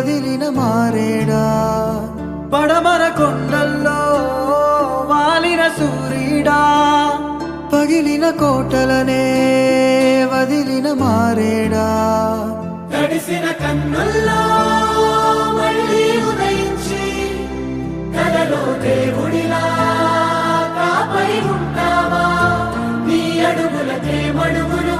వదిలిన మారేడా పడమర కొండల్లో వాలిన సూర్యుడా పగిలిన కోటలనే వదిలిన మారేడా తడిసిన కన్నుల్లో మళ్ళీ ఉదయించి కలలో దేవుడిలా కాపై ఉంటావా నీ అడుగులకే మడుగులు